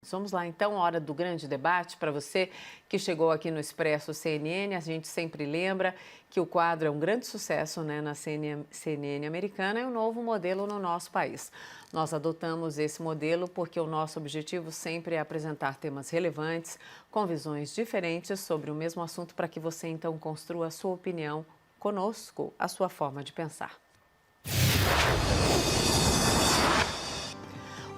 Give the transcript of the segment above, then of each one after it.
Vamos lá, então, hora do grande debate. Para você que chegou aqui no Expresso CNN, a gente sempre lembra que o quadro é um grande sucesso, né, na CNN americana e um novo modelo no nosso país. Nós adotamos esse modelo porque o nosso objetivo sempre é apresentar temas relevantes, com visões diferentes sobre o mesmo assunto, para que você, então, construa a sua opinião conosco, a sua forma de pensar.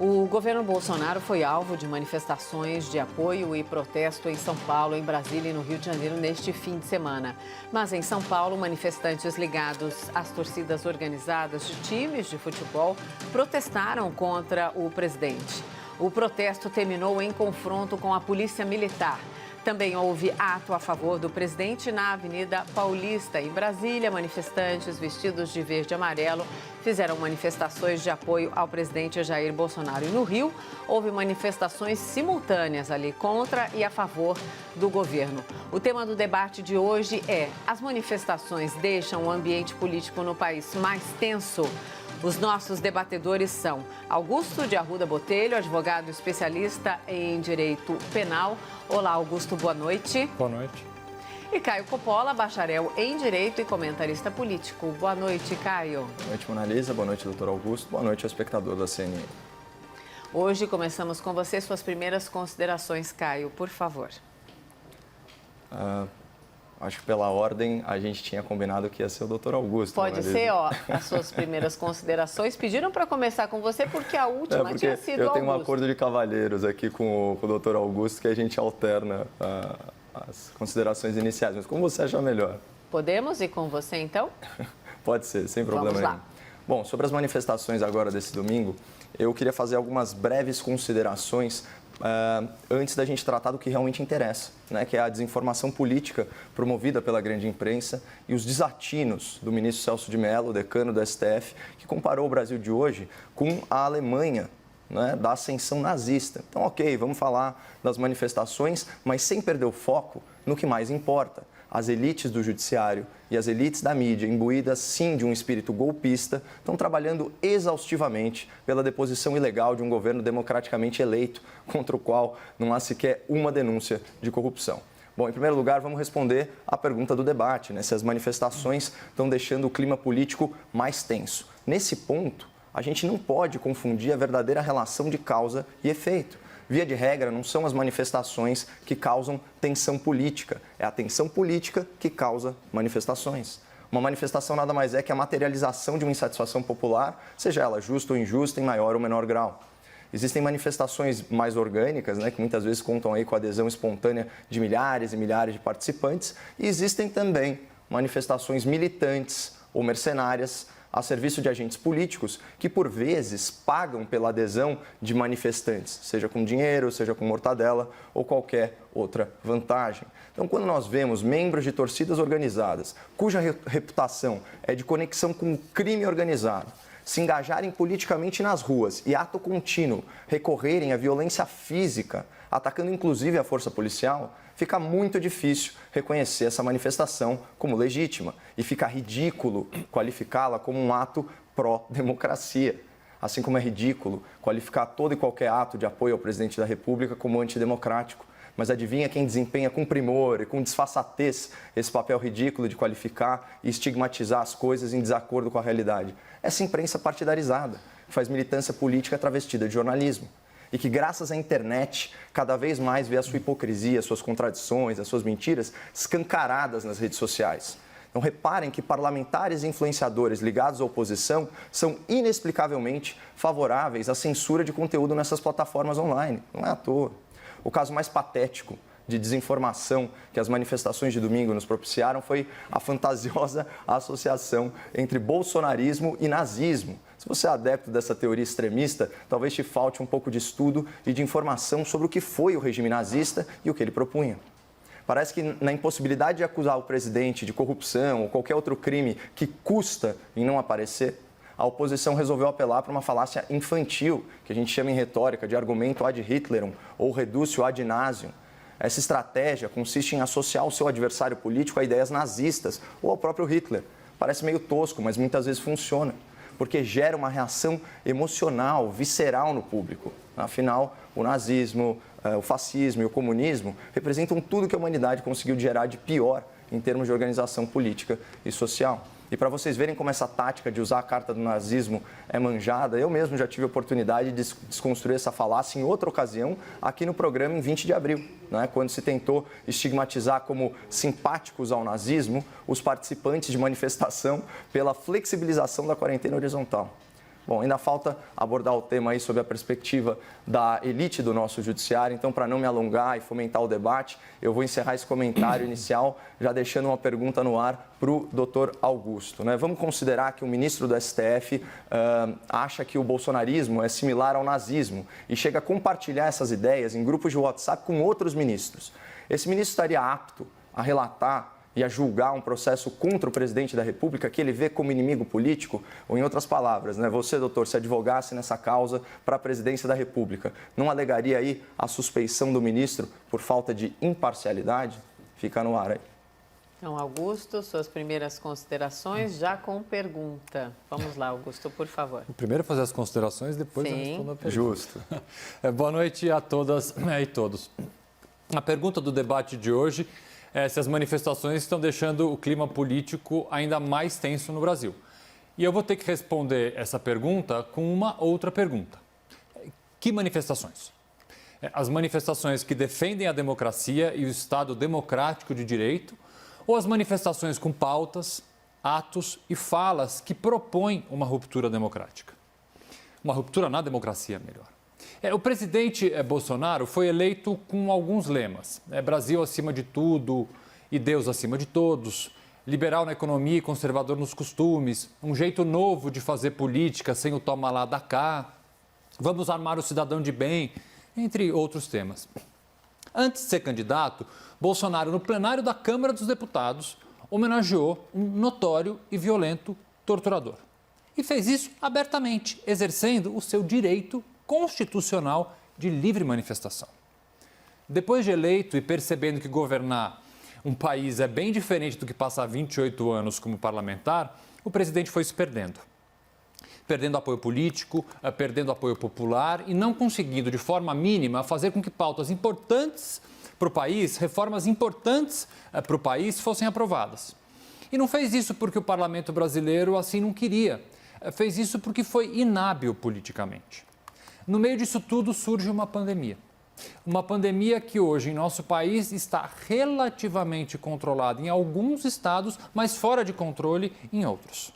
O governo Bolsonaro foi alvo de manifestações de apoio e protesto em São Paulo, em Brasília e no Rio de Janeiro neste fim de semana. Mas em São Paulo, manifestantes ligados às torcidas organizadas de times de futebol protestaram contra o presidente. O protesto terminou em confronto com a polícia militar. Também houve ato a favor do presidente na Avenida Paulista. Em Brasília, manifestantes vestidos de verde e amarelo fizeram manifestações de apoio ao presidente Jair Bolsonaro. E no Rio, houve manifestações simultâneas ali contra e a favor do governo. O tema do debate de hoje é: as manifestações deixam o ambiente político no país mais tenso? Os nossos debatedores são Augusto de Arruda Botelho, advogado especialista em direito penal. Olá, Augusto, boa noite. Boa noite. E Caio Coppola, bacharel em direito e comentarista político. Boa noite, Caio. Boa noite, Mona Lisa. Boa noite, doutor Augusto. Boa noite ao espectador da CNN. Hoje começamos com você. Suas primeiras considerações, Caio, por favor. Acho que pela ordem a gente tinha combinado que ia ser o doutor Augusto. Pode ser, ó, as suas primeiras considerações. Pediram para começar com você porque a última tinha sido eu Augusto. tenho um acordo de cavalheiros aqui com o doutor Augusto que a gente alterna as considerações iniciais, mas como você achar melhor. Podemos ir com você, então? Pode ser, sem problema Vamos lá. nenhum. Bom, sobre as manifestações agora desse domingo, eu queria fazer algumas breves considerações antes da gente tratar do que realmente interessa, né, que é a desinformação política promovida pela grande imprensa e os desatinos do ministro Celso de Mello, decano do STF, que comparou o Brasil de hoje com a Alemanha, né, da ascensão nazista. Então, ok, vamos falar das manifestações, mas sem perder o foco no que mais importa. As elites do judiciário e as elites da mídia, imbuídas sim de um espírito golpista, estão trabalhando exaustivamente pela deposição ilegal de um governo democraticamente eleito, contra o qual não há sequer uma denúncia de corrupção. Bom, em primeiro lugar, vamos responder à pergunta do debate, né? Se as manifestações estão deixando o clima político mais tenso. Nesse ponto, a gente não pode confundir a verdadeira relação de causa e efeito. Via de regra, não são as manifestações que causam tensão política, é a tensão política que causa manifestações. Uma manifestação nada mais é que a materialização de uma insatisfação popular, seja ela justa ou injusta, em maior ou menor grau. Existem manifestações mais orgânicas, né, que muitas vezes contam aí com a adesão espontânea de milhares e milhares de participantes, e existem também manifestações militantes ou mercenárias, a serviço de agentes políticos que, por vezes, pagam pela adesão de manifestantes, seja com dinheiro, seja com mortadela ou qualquer outra vantagem. Então, quando nós vemos membros de torcidas organizadas, cuja reputação é de conexão com o crime organizado, se engajarem politicamente nas ruas e, ato contínuo, recorrerem à violência física, atacando inclusive a força policial, fica muito difícil reconhecer essa manifestação como legítima e fica ridículo qualificá-la como um ato pró-democracia. Assim como é ridículo qualificar todo e qualquer ato de apoio ao presidente da República como antidemocrático. Mas adivinha quem desempenha com primor e com disfarçatez esse papel ridículo de qualificar e estigmatizar as coisas em desacordo com a realidade? Essa imprensa partidarizada, que faz militância política travestida de jornalismo. E que, graças à internet, cada vez mais vê a sua hipocrisia, as suas contradições, as suas mentiras escancaradas nas redes sociais. Então, reparem que parlamentares e influenciadores ligados à oposição são inexplicavelmente favoráveis à censura de conteúdo nessas plataformas online. Não é à toa. O caso mais patético de desinformação que as manifestações de domingo nos propiciaram foi a fantasiosa associação entre bolsonarismo e nazismo. Se você é adepto dessa teoria extremista, talvez te falte um pouco de estudo e de informação sobre o que foi o regime nazista e o que ele propunha. Parece que na impossibilidade de acusar o presidente de corrupção ou qualquer outro crime que custa em não aparecer, a oposição resolveu apelar para uma falácia infantil, que a gente chama em retórica de argumento ad Hitlerum ou redúcio ad nasium. Essa estratégia consiste em associar o seu adversário político a ideias nazistas ou ao próprio Hitler. Parece meio tosco, mas muitas vezes funciona. porque gera uma reação emocional, visceral no público. Afinal, o nazismo, o fascismo e o comunismo representam tudo que a humanidade conseguiu gerar de pior em termos de organização política e social. E para vocês verem como essa tática de usar a carta do nazismo é manjada, eu mesmo já tive a oportunidade de desconstruir essa falácia em outra ocasião, aqui no programa em 20 de abril, né, quando se tentou estigmatizar como simpáticos ao nazismo os participantes de manifestação pela flexibilização da quarentena horizontal. Bom, ainda falta abordar o tema aí sob a perspectiva da elite do nosso judiciário, então, para não me alongar e fomentar o debate, eu vou encerrar esse comentário inicial já deixando uma pergunta no ar para o doutor Augusto. Né? Vamos considerar que o ministro do STF acha que o bolsonarismo é similar ao nazismo e chega a compartilhar essas ideias em grupos de WhatsApp com outros ministros. Esse ministro estaria apto a relatar e a julgar um processo contra o presidente da República que ele vê como inimigo político? Ou, em outras palavras, né, você, doutor, se advogasse nessa causa para a presidência da República, não alegaria aí a suspeição do ministro por falta de imparcialidade? Fica no ar aí. Então, Augusto, suas primeiras considerações, já com pergunta. Vamos lá, Augusto, por favor. Primeiro fazer as considerações, depois eu respondo a pergunta. Justo. Boa noite a todas e todos. A pergunta do debate de hoje é se as manifestações estão deixando o clima político ainda mais tenso no Brasil. E eu vou ter que responder essa pergunta com uma outra pergunta. Que manifestações? As manifestações que defendem a democracia e o Estado democrático de direito, ou as manifestações com pautas, atos e falas que propõem uma ruptura democrática? Uma ruptura na democracia, melhor. O presidente Bolsonaro foi eleito com alguns lemas. Brasil acima de tudo e Deus acima de todos. Liberal na economia e conservador nos costumes. Um jeito novo de fazer política sem o toma lá da cá. Vamos armar o cidadão de bem, entre outros temas. Antes de ser candidato, Bolsonaro, no plenário da Câmara dos Deputados, homenageou um notório e violento torturador. E fez isso abertamente, exercendo o seu direito constitucional de livre manifestação. Depois de eleito e percebendo que governar um país é bem diferente do que passar 28 anos como parlamentar, o presidente foi se perdendo. Perdendo apoio político, perdendo apoio popular e não conseguindo de forma mínima fazer com que pautas importantes para o país, reformas importantes para o país fossem aprovadas. E não fez isso porque o parlamento brasileiro assim não queria. Fez isso porque foi inábil politicamente. No meio disso tudo surge uma pandemia. Uma pandemia que hoje em nosso país está relativamente controlada em alguns estados, mas fora de controle em outros.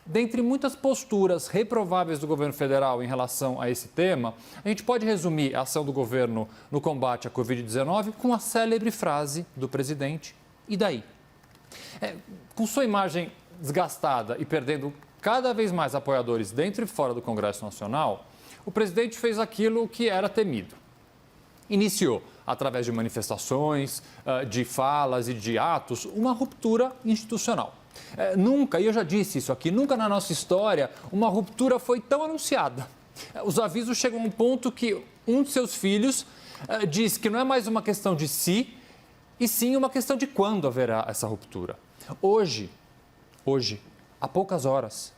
Dentre muitas posturas reprováveis do governo federal em relação a esse tema, a gente pode resumir a ação do governo no combate à Covid-19 com a célebre frase do presidente: e daí? Com sua imagem desgastada e perdendo cada vez mais apoiadores dentro e fora do Congresso Nacional, o presidente fez aquilo que era temido. Iniciou, através de manifestações, de falas e de atos, uma ruptura institucional. Nunca, e eu já disse isso aqui, nunca na nossa história uma ruptura foi tão anunciada. Os avisos chegam a um ponto que um de seus filhos diz que não é mais uma questão de se, e sim uma questão de quando haverá essa ruptura. Hoje, há poucas horas,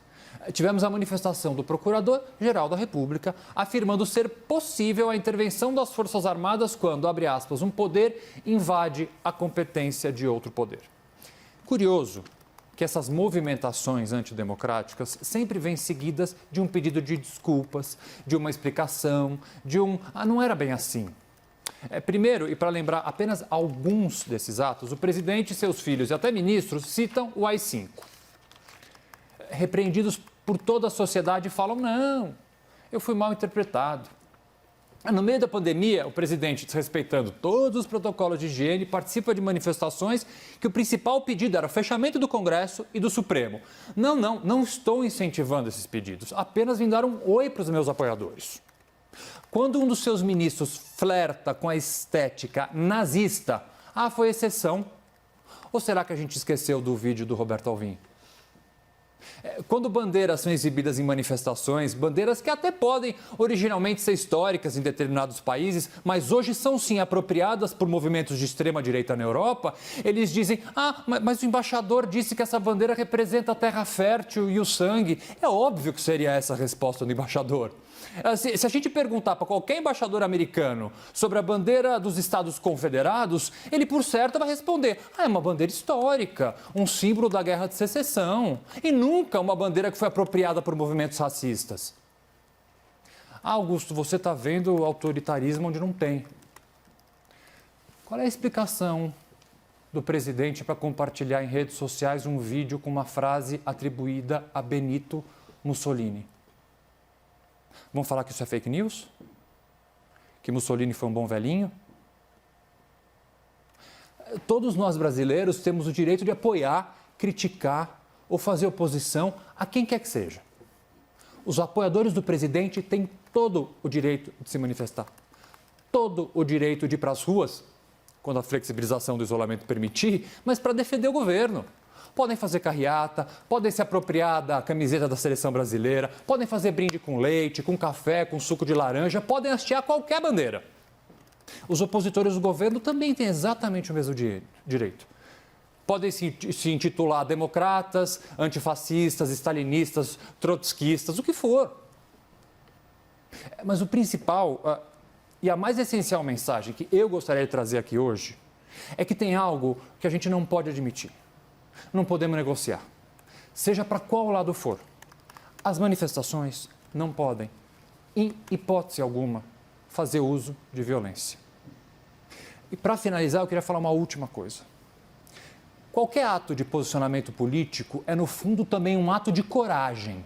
tivemos a manifestação do Procurador-Geral da República afirmando ser possível a intervenção das Forças Armadas quando, abre aspas, um poder invade a competência de outro poder. Curioso que essas movimentações antidemocráticas sempre vêm seguidas de um pedido de desculpas, de uma explicação, de não era bem assim. Primeiro, e para lembrar apenas alguns desses atos, o presidente e seus filhos e até ministros citam o AI-5. Repreendidos por toda a sociedade, falam: não, eu fui mal interpretado. No meio da pandemia, o presidente, desrespeitando todos os protocolos de higiene, participa de manifestações que o principal pedido era o fechamento do Congresso e do Supremo. Não estou incentivando esses pedidos, apenas vim dar um oi para os meus apoiadores. Quando um dos seus ministros flerta com a estética nazista, foi exceção? Ou será que a gente esqueceu do vídeo do Roberto Alvim? Quando bandeiras são exibidas em manifestações, bandeiras que até podem originalmente ser históricas em determinados países, mas hoje são sim apropriadas por movimentos de extrema-direita na Europa, eles dizem, mas o embaixador disse que essa bandeira representa a terra fértil e o sangue. É óbvio que seria essa a resposta do embaixador. Se a gente perguntar para qualquer embaixador americano sobre a bandeira dos Estados Confederados, ele, por certo, vai responder: é uma bandeira histórica, um símbolo da Guerra de Secessão, e nunca uma bandeira que foi apropriada por movimentos racistas. Augusto, você está vendo autoritarismo onde não tem. Qual é a explicação do presidente para compartilhar em redes sociais um vídeo com uma frase atribuída a Benito Mussolini? Vão falar que isso é fake news? Que Mussolini foi um bom velhinho? Todos nós brasileiros temos o direito de apoiar, criticar ou fazer oposição a quem quer que seja. Os apoiadores do presidente têm todo o direito de se manifestar, todo o direito de ir para as ruas, quando a flexibilização do isolamento permitir, mas para defender o governo. Podem fazer carreata, podem se apropriar da camiseta da seleção brasileira, podem fazer brinde com leite, com café, com suco de laranja, podem hastear qualquer bandeira. Os opositores do governo também têm exatamente o mesmo direito. Podem se intitular democratas, antifascistas, stalinistas, trotskistas, o que for. Mas o principal e a mais essencial mensagem que eu gostaria de trazer aqui hoje é que tem algo que a gente não pode admitir. Não podemos negociar, seja para qual lado for. As manifestações não podem, em hipótese alguma, fazer uso de violência. E para finalizar, eu queria falar uma última coisa. Qualquer ato de posicionamento político é, no fundo, também um ato de coragem.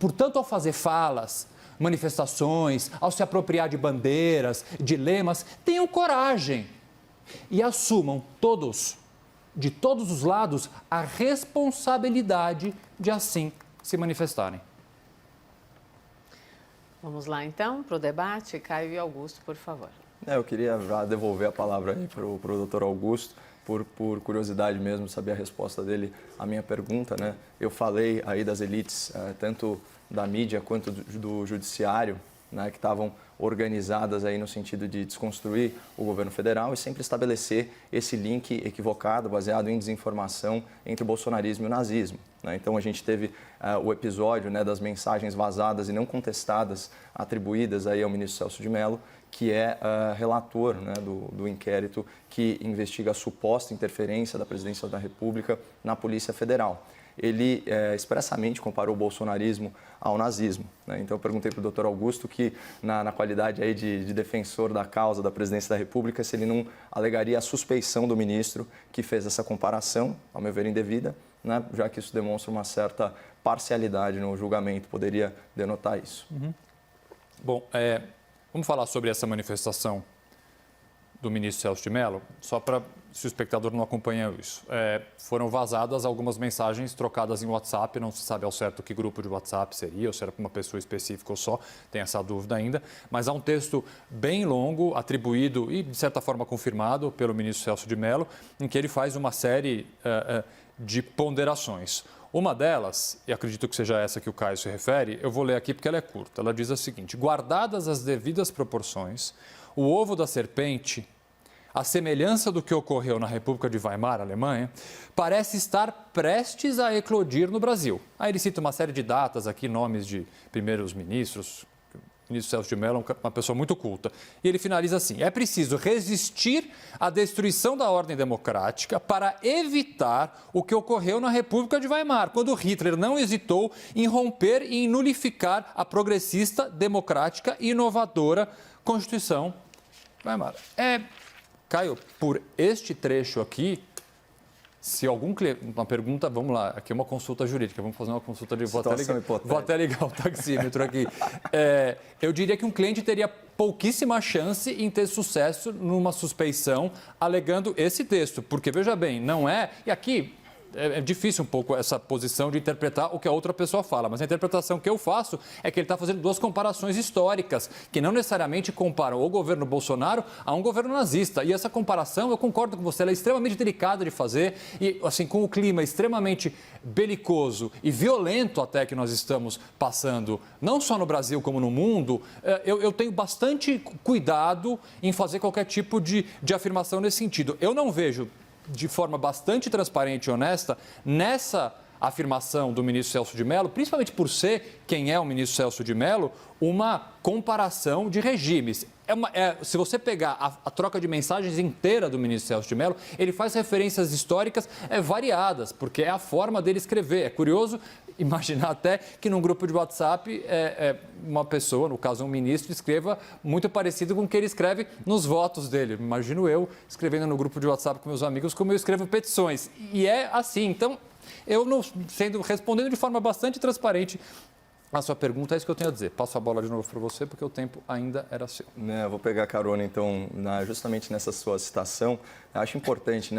Portanto, ao fazer falas, manifestações, ao se apropriar de bandeiras, de lemas, tenham coragem e assumam todos, de todos os lados, a responsabilidade de assim se manifestarem. Vamos lá, então, para o debate. Caio e Augusto, por favor. Eu queria já devolver a palavra aí para o doutor Augusto, por curiosidade mesmo, saber a resposta dele à minha pergunta, né? Eu falei aí das elites, tanto da mídia quanto do judiciário, né, que estavam organizadas aí no sentido de desconstruir o governo federal e sempre estabelecer esse link equivocado, baseado em desinformação entre o bolsonarismo e o nazismo, né? Então a gente teve o episódio, né, das mensagens vazadas e não contestadas atribuídas aí ao ministro Celso de Mello, que é relator, né, do inquérito que investiga a suposta interferência da Presidência da República na Polícia Federal. Ele expressamente comparou o bolsonarismo ao nazismo, né? Então eu perguntei para o doutor Augusto que, na qualidade aí de defensor da causa da Presidência da República, se ele não alegaria a suspeição do ministro que fez essa comparação, ao meu ver indevida, né? Já que isso demonstra uma certa parcialidade no julgamento, poderia denotar isso. Uhum. Bom, vamos falar sobre essa manifestação do ministro Celso de Mello, só para, se o espectador não acompanha isso. Foram vazadas algumas mensagens trocadas em WhatsApp, não se sabe ao certo que grupo de WhatsApp seria, ou se era para uma pessoa específica ou só, tem essa dúvida ainda, mas há um texto bem longo, atribuído e, de certa forma, confirmado pelo ministro Celso de Mello, em que ele faz uma série de ponderações. Uma delas, e acredito que seja essa que o Caio se refere, eu vou ler aqui porque ela é curta. Ela diz o seguinte: guardadas as devidas proporções, o ovo da serpente, à semelhança do que ocorreu na República de Weimar, Alemanha, parece estar prestes a eclodir no Brasil. Aí ele cita uma série de datas aqui, nomes de primeiros ministros. O ministro Celso de Mello é uma pessoa muito culta. E ele finaliza assim: é preciso resistir à destruição da ordem democrática para evitar o que ocorreu na República de Weimar, quando Hitler não hesitou em romper e em nulificar a progressista, democrática e inovadora Constituição Weimar. Caio, por este trecho aqui, se algum cliente... Uma pergunta, vamos lá, aqui é uma consulta jurídica, vamos fazer uma consulta de... Vou até ligar o taxímetro aqui. Eu diria que um cliente teria pouquíssima chance em ter sucesso numa suspeição alegando esse texto, porque, veja bem, não é... E aqui, é difícil um pouco essa posição de interpretar o que a outra pessoa fala, mas a interpretação que eu faço é que ele está fazendo duas comparações históricas, que não necessariamente comparam o governo Bolsonaro a um governo nazista. E essa comparação, eu concordo com você, ela é extremamente delicada de fazer e, assim, com o clima extremamente belicoso e violento até que nós estamos passando, não só no Brasil como no mundo, eu tenho bastante cuidado em fazer qualquer tipo de afirmação nesse sentido. Eu não vejo de forma bastante transparente e honesta nessa afirmação do ministro Celso de Mello, principalmente por ser quem é o ministro Celso de Mello, uma comparação de regimes. Se você pegar a troca de mensagens inteira do ministro Celso de Mello, ele faz referências históricas variadas, porque é a forma dele escrever. É curioso imaginar até que num grupo de WhatsApp uma pessoa, no caso um ministro, escreva muito parecido com o que ele escreve nos votos dele. Imagino eu escrevendo no grupo de WhatsApp com meus amigos como eu escrevo petições. E é assim. Então, eu não respondendo de forma bastante transparente a sua pergunta, é isso que eu tenho a dizer. Passo a bola de novo para você, porque o tempo ainda era seu. Eu vou pegar carona, então, justamente nessa sua citação. Eu acho importante,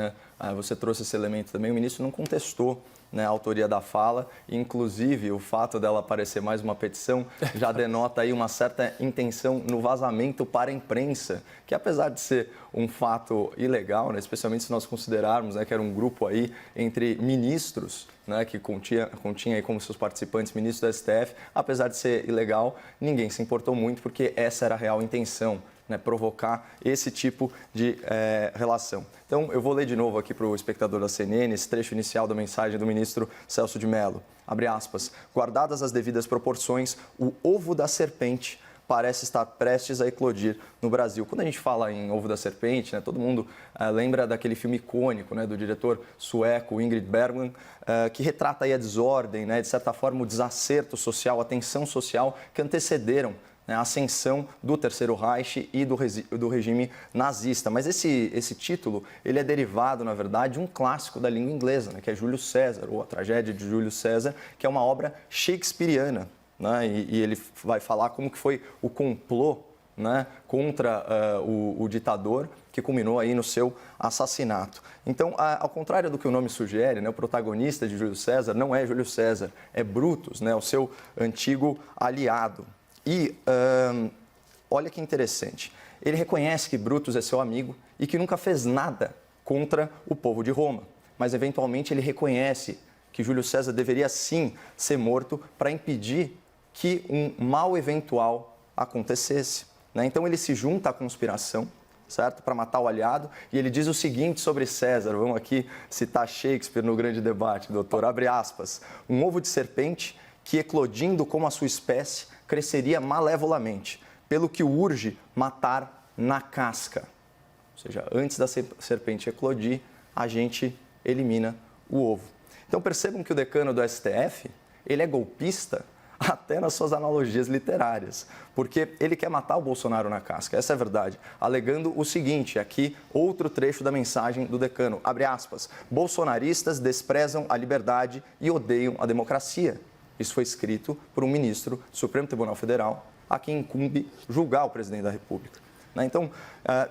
você trouxe esse elemento também, o ministro não contestou a autoria da fala, inclusive o fato dela aparecer mais uma petição já denota aí uma certa intenção no vazamento para a imprensa, que apesar de ser um fato ilegal, especialmente se nós considerarmos que era um grupo aí entre ministros, que continha aí como seus participantes ministros do STF, apesar de ser ilegal, ninguém se importou muito porque essa era a real intenção, provocar esse tipo de relação. Então, eu vou ler de novo aqui para o espectador da CNN esse trecho inicial da mensagem do ministro Celso de Mello. Abre aspas. Guardadas as devidas proporções, o ovo da serpente parece estar prestes a eclodir no Brasil. Quando a gente fala em ovo da serpente, todo mundo lembra daquele filme icônico do diretor sueco Ingrid Bergman, que retrata aí a desordem, de certa forma o desacerto social, a tensão social que antecederam a ascensão do Terceiro Reich e do regime nazista. Mas esse título ele é derivado, na verdade, de um clássico da língua inglesa, que é Júlio César, ou A Tragédia de Júlio César, que é uma obra shakespeariana. E ele vai falar como que foi o complô contra o ditador que culminou aí no seu assassinato. Então, ao contrário do que o nome sugere, o protagonista de Júlio César não é Júlio César, é Brutus, o seu antigo aliado. E olha que interessante, ele reconhece que Brutus é seu amigo e que nunca fez nada contra o povo de Roma, mas eventualmente ele reconhece que Júlio César deveria sim ser morto para impedir que um mal eventual acontecesse. Então ele se junta à conspiração, certo? Para matar o aliado, e ele diz o seguinte sobre César, vamos aqui citar Shakespeare no grande debate, doutor, abre aspas, um ovo de serpente que, eclodindo como a sua espécie, cresceria malevolamente, pelo que o urge matar na casca. Ou seja, antes da serpente eclodir, a gente elimina o ovo. Então percebam que o decano do STF, ele é golpista até nas suas analogias literárias, porque ele quer matar o Bolsonaro na casca, essa é a verdade, alegando o seguinte, aqui outro trecho da mensagem do decano, abre aspas, bolsonaristas desprezam a liberdade e odeiam a democracia. Isso foi escrito por um ministro do Supremo Tribunal Federal, a quem incumbe julgar o presidente da República. Então,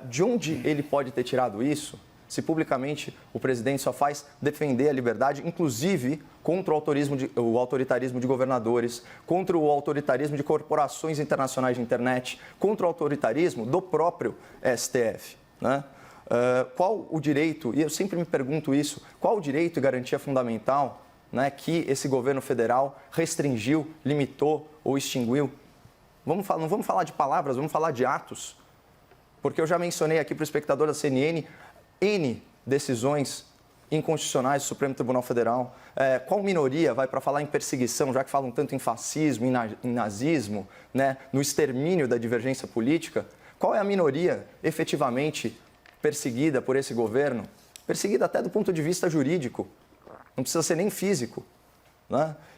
de onde ele pode ter tirado isso, se publicamente o presidente só faz defender a liberdade, inclusive contra o autoritarismo de governadores, contra o autoritarismo de corporações internacionais de internet, contra o autoritarismo do próprio STF, qual o direito, e eu sempre me pergunto isso, qual o direito e garantia fundamental que esse governo federal restringiu, limitou ou extinguiu? Não vamos falar de palavras, vamos falar de atos. Porque eu já mencionei aqui para o espectador da CNN N decisões inconstitucionais do Supremo Tribunal Federal. Qual minoria vai para falar em perseguição, já que falam tanto em fascismo, em nazismo, no extermínio da divergência política? Qual é a minoria efetivamente perseguida por esse governo? Perseguida até do ponto de vista jurídico. Não precisa ser nem físico.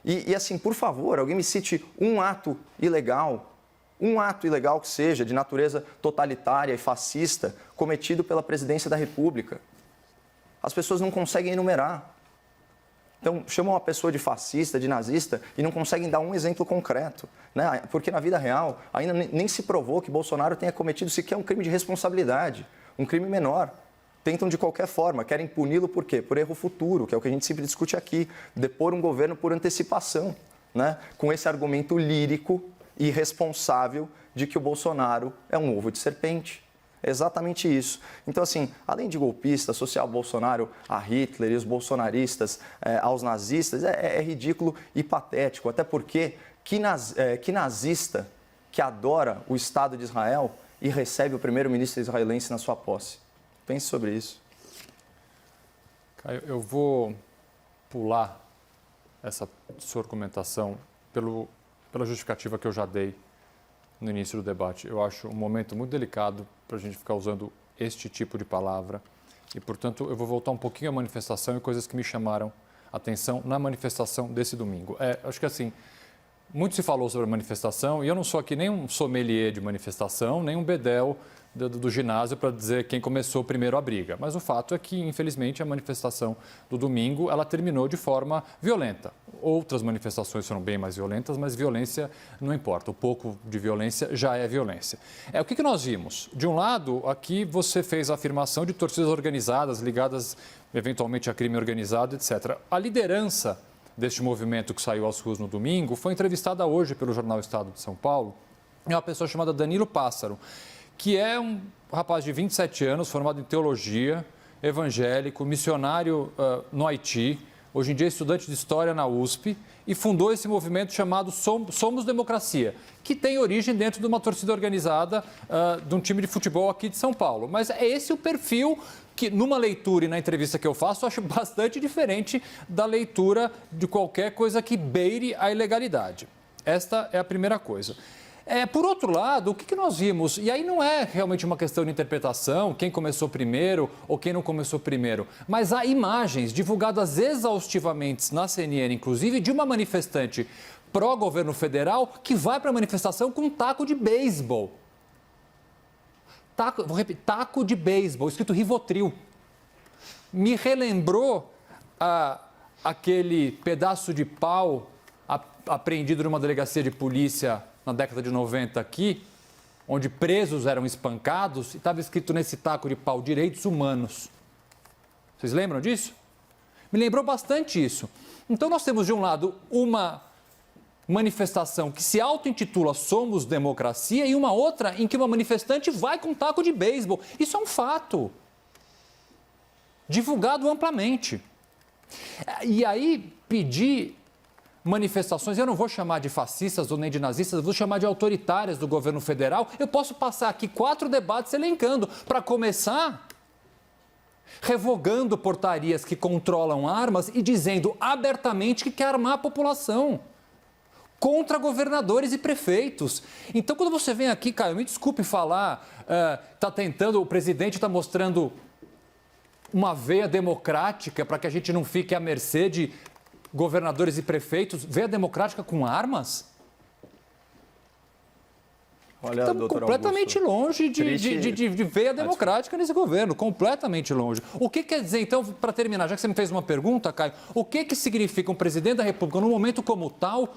E assim, por favor, alguém me cite um ato ilegal que seja de natureza totalitária e fascista cometido pela presidência da República. As pessoas não conseguem enumerar. Então, chamam uma pessoa de fascista, de nazista e não conseguem dar um exemplo concreto. Porque na vida real ainda nem se provou que Bolsonaro tenha cometido sequer um crime de responsabilidade, um crime menor. tentam de qualquer forma, querem puni-lo por quê? Por erro futuro, que é o que a gente sempre discute aqui, depor um governo por antecipação, né? Com esse argumento lírico e irresponsável de que o Bolsonaro é um ovo de serpente. É exatamente isso. Então, assim, além de golpista, associar o Bolsonaro a Hitler e os bolsonaristas aos nazistas é ridículo e patético, até porque que nazista que adora o Estado de Israel e recebe o primeiro-ministro israelense na sua posse? Pense sobre isso. Caio, eu vou pular essa sua argumentação pela justificativa que eu já dei no início do debate. Eu acho um momento muito delicado para a gente ficar usando este tipo de palavra e, portanto, eu vou voltar um pouquinho à manifestação e coisas que me chamaram a atenção na manifestação desse domingo. Acho que assim, muito se falou sobre a manifestação e eu não sou aqui nem um sommelier de manifestação, nem um bedel do ginásio para dizer quem começou primeiro a briga. Mas o fato é que, infelizmente, a manifestação do domingo ela terminou de forma violenta. Outras manifestações foram bem mais violentas, mas violência não importa. O pouco de violência já é violência. O que nós vimos? De um lado, aqui você fez a afirmação de torcidas organizadas, ligadas eventualmente a crime organizado, etc. A liderança deste movimento que saiu às ruas no domingo foi entrevistada hoje pelo jornal Estado de São Paulo. É uma pessoa chamada Danilo Pássaro, que é um rapaz de 27 anos, formado em teologia, evangélico, missionário no Haiti, hoje em dia estudante de História na USP, e fundou esse movimento chamado Somos Democracia, que tem origem dentro de uma torcida organizada de um time de futebol aqui de São Paulo. Mas é esse o perfil que, numa leitura e na entrevista que eu faço, eu acho bastante diferente da leitura de qualquer coisa que beire a ilegalidade. Esta é a primeira coisa. Por outro lado, o que nós vimos, e aí não é realmente uma questão de interpretação, quem começou primeiro ou quem não começou primeiro, mas há imagens divulgadas exaustivamente na CNN, inclusive, de uma manifestante pró-governo federal que vai para a manifestação com um taco de beisebol. Vou repetir, taco de beisebol, escrito Rivotril. Me relembrou aquele pedaço de pau apreendido numa delegacia de polícia na década de 90 aqui, onde presos eram espancados, e estava escrito nesse taco de pau, direitos humanos. Vocês lembram disso? Me lembrou bastante isso. Então nós temos, de um lado, uma manifestação que se auto-intitula Somos Democracia e uma outra em que uma manifestante vai com um taco de beisebol. Isso é um fato, divulgado amplamente. E aí pedir manifestações, eu não vou chamar de fascistas ou nem de nazistas, eu vou chamar de autoritárias do governo federal. Eu posso passar aqui 4 debates elencando. Para começar, revogando portarias que controlam armas e dizendo abertamente que quer armar a população contra governadores e prefeitos. Então, quando você vem aqui, Caio, me desculpe falar, o presidente está mostrando uma veia democrática para que a gente não fique à mercê de governadores e prefeitos, veia democrática com armas? Olha, estamos completamente longe de veia democrática nesse governo, completamente longe. O que quer dizer, então, para terminar, já que você me fez uma pergunta, Caio, o que significa um presidente da República, num momento como tal,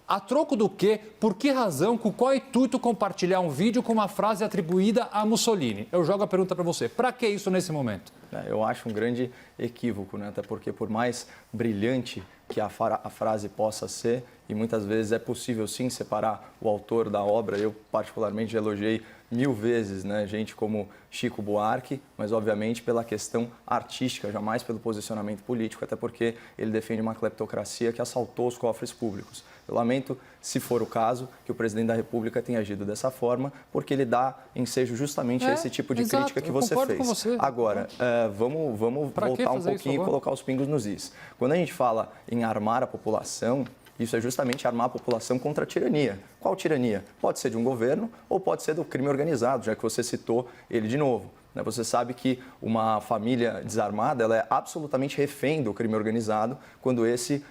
a troco do quê, por que razão, com qual intuito compartilhar um vídeo com uma frase atribuída a Mussolini? Eu jogo a pergunta para você, para que isso nesse momento? Eu acho um grande equívoco, né? Até porque, por mais brilhante que a frase possa ser, e muitas vezes é possível sim separar o autor da obra, eu particularmente elogiei 1000 vezes, né? Gente como Chico Buarque, mas obviamente pela questão artística, jamais pelo posicionamento político, até porque ele defende uma cleptocracia que assaltou os cofres públicos. Eu lamento, se for o caso, que o presidente da República tenha agido dessa forma, porque ele dá ensejo justamente a esse tipo de crítica que você fez. Agora, vamos voltar um pouquinho e colocar os pingos nos is. Quando a gente fala em armar a população, isso é justamente armar a população contra a tirania. Qual tirania? Pode ser de um governo ou pode ser do crime organizado, já que você citou ele de novo. Você sabe que uma família desarmada ela é absolutamente refém do crime organizado quando esse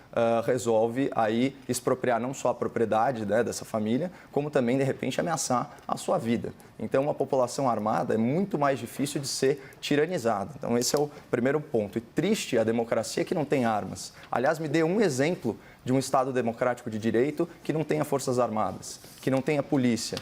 resolve aí expropriar não só a propriedade, né, dessa família, como também, de repente, ameaçar a sua vida. Então, uma população armada é muito mais difícil de ser tiranizada. Então, esse é o primeiro ponto. E triste a democracia que não tem armas. Aliás, me dê um exemplo de um Estado democrático de direito que não tenha forças armadas, que não tenha polícia.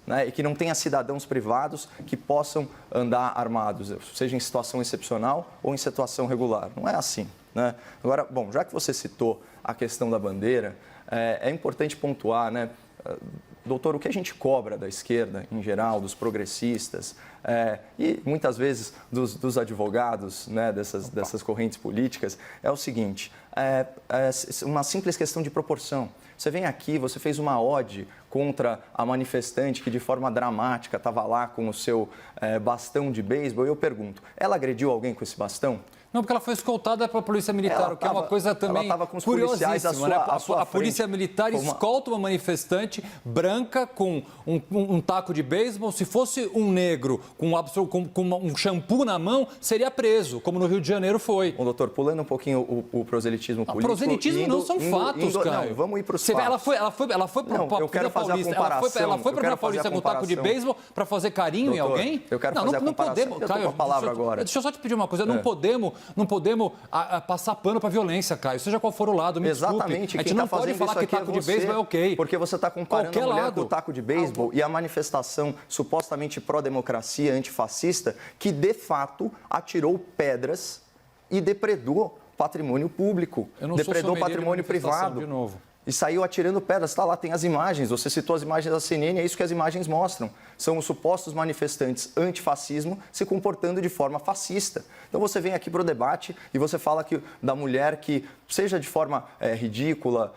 né, e que não tenha cidadãos privados que possam andar armados, seja em situação excepcional ou em situação regular. Não é assim, né? Agora, bom, já que você citou a questão da bandeira, é importante pontuar, né, doutor, o que a gente cobra da esquerda, em geral, dos progressistas e muitas vezes dos advogados, né, dessas correntes políticas, é o seguinte, uma simples questão de proporção. Você vem aqui, você fez uma ode contra a manifestante que de forma dramática estava lá com o seu bastão de beisebol, e eu pergunto, ela agrediu alguém com esse bastão? Não, porque ela foi escoltada pela Polícia Militar, o que é uma coisa também curiosíssima, né? A Polícia Militar escolta uma manifestante branca com um taco de beisebol. Se fosse um negro com um shampoo na mão, seria preso, como no Rio de Janeiro foi. Bom, doutor, pulando um pouquinho o proselitismo político... Proselitismo não são fatos, Caio. Não, vamos ir para os fatos. Ela foi para a Paulista, ela foi para a Paulista com taco de beisebol para fazer carinho em alguém? Eu quero fazer a comparação. Não podemos, Caio, com a palavra agora. Deixa eu só te pedir uma coisa, não podemos passar pano para a violência, Caio, seja qual for o lado, me Exatamente. Desculpe. A gente não pode falar que taco de beisebol é ok. Porque você está comparando a mulher com o taco de beisebol e a manifestação supostamente pró-democracia, antifascista, que de fato atirou pedras e depredou patrimônio público, depredou patrimônio privado. De novo. E saiu atirando pedras. Está lá, tem as imagens. Você citou as imagens da CNN, é isso que as imagens mostram. São os supostos manifestantes antifascismo se comportando de forma fascista. Então você vem aqui para o debate e você fala da mulher que, seja de forma ridícula,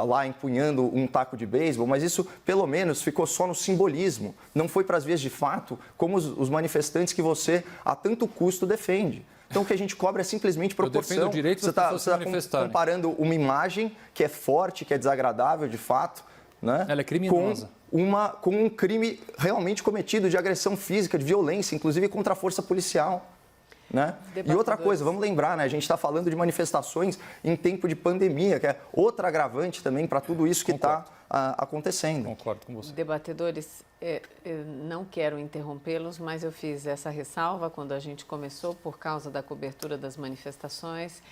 lá empunhando um taco de beisebol, mas isso pelo menos ficou só no simbolismo. Não foi para as vias de fato, como os manifestantes que você a tanto custo defende. Então, o que a gente cobra é simplesmente proporção. Eu defendo o direito das pessoas se manifestarem. Comparando uma imagem que é forte, que é desagradável, de fato, né? Ela é criminosa. Com um crime realmente cometido de agressão física, de violência, inclusive contra a força policial. Né? E outra coisa, vamos lembrar, né? A gente está falando de manifestações em tempo de pandemia, que é outra agravante também para tudo isso que está acontecendo. Concordo com você. Debatedores, eu não quero interrompê-los, mas eu fiz essa ressalva quando a gente começou por causa da cobertura das manifestações.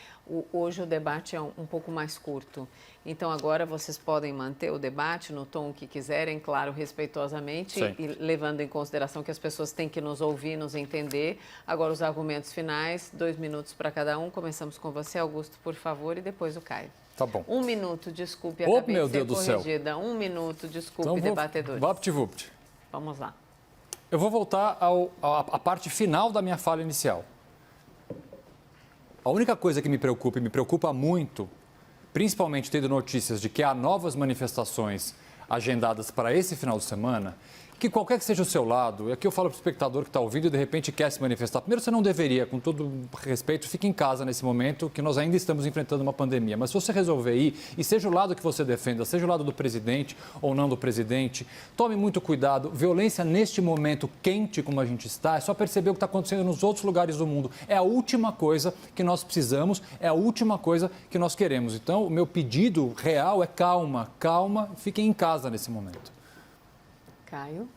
Hoje o debate é um pouco mais curto. Então agora vocês podem manter o debate no tom que quiserem, claro, respeitosamente, e levando em consideração que as pessoas têm que nos ouvir, nos entender. Agora os argumentos finais, 2 minutos para cada um. Começamos com você, Augusto, por favor, e depois o Caio. Tá bom. 1 minuto, desculpe, acabei meu de ser Deus corrigida. 1 minuto, desculpe, então, debatedores. Vapt-vupt. Vamos lá. Eu vou voltar à parte final da minha fala inicial. A única coisa que me preocupa, e me preocupa muito, principalmente tendo notícias de que há novas manifestações agendadas para esse final de semana, que qualquer que seja o seu lado, e aqui eu falo para o espectador que está ouvindo e de repente quer se manifestar. Primeiro, você não deveria, com todo respeito, fique em casa nesse momento, que nós ainda estamos enfrentando uma pandemia. Mas se você resolver ir, e seja o lado que você defenda, seja o lado do presidente ou não do presidente, tome muito cuidado. Violência neste momento quente como a gente está, é só perceber o que está acontecendo nos outros lugares do mundo. É a última coisa que nós precisamos, é a última coisa que nós queremos. Então, o meu pedido real é calma, fiquem em casa nesse momento. Caio?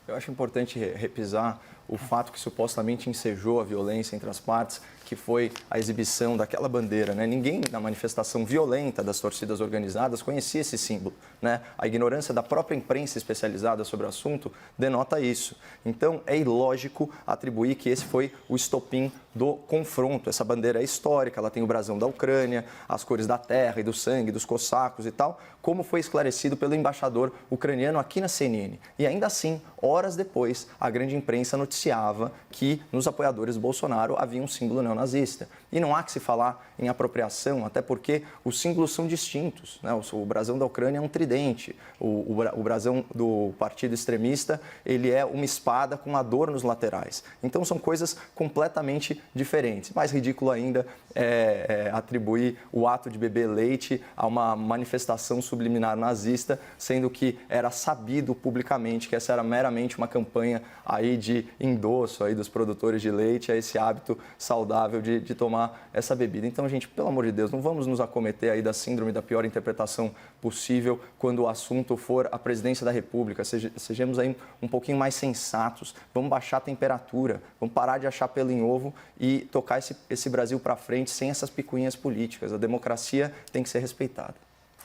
Eu acho importante repisar o fato que supostamente ensejou a violência entre as partes, que foi a exibição daquela bandeira, né? Ninguém na manifestação violenta das torcidas organizadas conhecia esse símbolo, né? A ignorância da própria imprensa especializada sobre o assunto denota isso. Então, é ilógico atribuir que esse foi o estopim do confronto. Essa bandeira é histórica, ela tem o brasão da Ucrânia, as cores da terra e do sangue, dos cossacos e tal, como foi esclarecido pelo embaixador ucraniano aqui na CNN. E ainda assim, horas depois, a grande imprensa noticiava que nos apoiadores do Bolsonaro havia um símbolo neonazista. E não há que se falar em apropriação, até porque os símbolos são distintos, né? O brasão da Ucrânia é um tridente, o brasão do partido extremista ele é uma espada com adornos laterais. Então são coisas completamente diferentes. Mais ridículo ainda é atribuir o ato de beber leite a uma manifestação subliminar nazista, sendo que era sabido publicamente que essa era meramente uma campanha aí de endosso aí dos produtores de leite a esse hábito saudável de tomar essa bebida. Então, gente, pelo amor de Deus, não vamos nos acometer aí da síndrome da pior interpretação possível quando o assunto for a presidência da República. Sejamos aí um pouquinho mais sensatos, vamos baixar a temperatura, vamos parar de achar pelo em ovo e tocar esse Brasil para frente sem essas picuinhas políticas. A democracia tem que ser respeitada.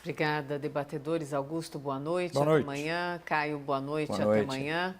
Obrigada, debatedores. Augusto, boa noite. Boa Até noite. amanhã. Caio, boa noite. Boa Até noite. amanhã.